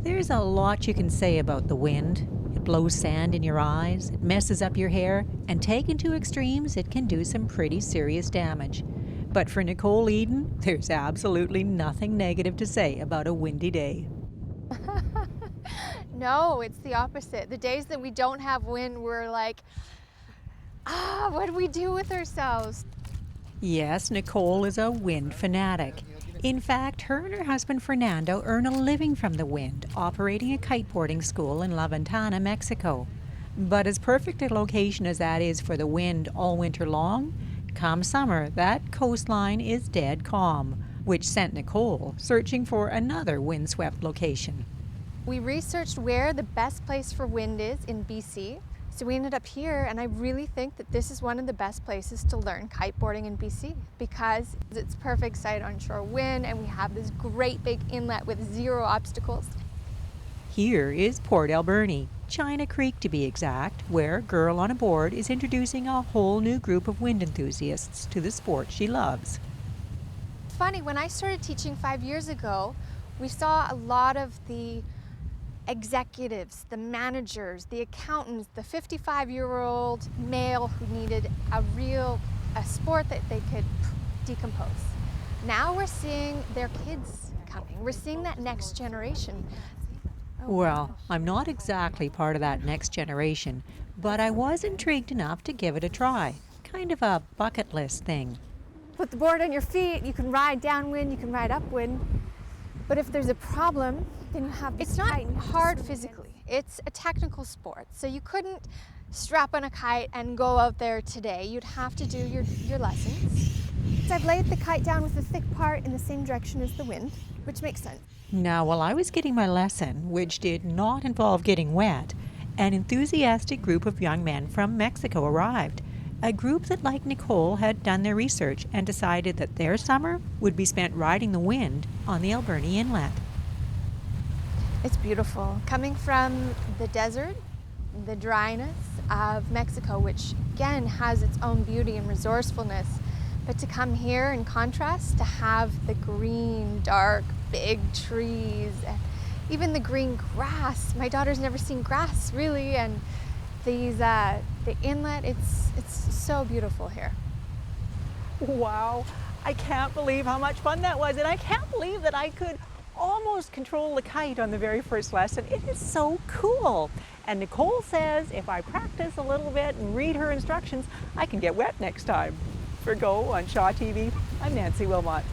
There's a lot you can say about the wind. It blows sand in your eyes, it messes up your hair, and taken to extremes, it can do some pretty serious damage. But for Nicole Eden, there's absolutely nothing negative to say about a windy day. No, it's the opposite. The days that we don't have wind, we're like, what do we do with ourselves? Yes, Nicole is a wind fanatic. In fact, her and her husband Fernando earn a living from the wind, operating a kiteboarding school in La Ventana, Mexico. But as perfect a location as that is for the wind all winter long, come summer, that coastline is dead calm, which sent Nicole searching for another windswept location. We researched where the best place for wind is in BC. So we ended up here, and I really think that this is one of the best places to learn kiteboarding in BC because it's perfect sight on shore wind, and we have this great big inlet with zero obstacles. Here is Port Alberni, China Creek to be exact, where Girl on a Board is introducing a whole new group of wind enthusiasts to the sport she loves. Funny, when I started teaching 5 years ago, we saw a lot of the executives, the managers, the accountants, the 55-year-old male who needed a sport that they could decompose. Now we're seeing their kids coming. We're seeing that next generation. Well, I'm not exactly part of that next generation, but I was intrigued enough to give it a try. Kind of a bucket list thing. Put the board on your feet, you can ride downwind, you can ride upwind. But if there's a problem, then you have It's not hard physically. It's a technical sport. So you couldn't strap on a kite and go out there today. You'd have to do your lessons. So I've laid the kite down with the thick part in the same direction as the wind, which makes sense. Now, while I was getting my lesson, which did not involve getting wet, an enthusiastic group of young men from Mexico arrived. A group that, like Nicole, had done their research and decided that their summer would be spent riding the wind on the Alberni Inlet. It's beautiful. Coming from the desert, the dryness of Mexico, which again has its own beauty and resourcefulness, but to come here in contrast, to have the green, dark, big trees, and even the green grass. My daughter's never seen grass really, and the inlet, it's so beautiful here. Wow, I can't believe how much fun that was, and I can't believe that I could almost control the kite on the very first lesson. It is so cool. And Nicole says if I practice a little bit and read her instructions, I can get wet next time. For Go on Shaw TV, I'm Nancy Wilmot.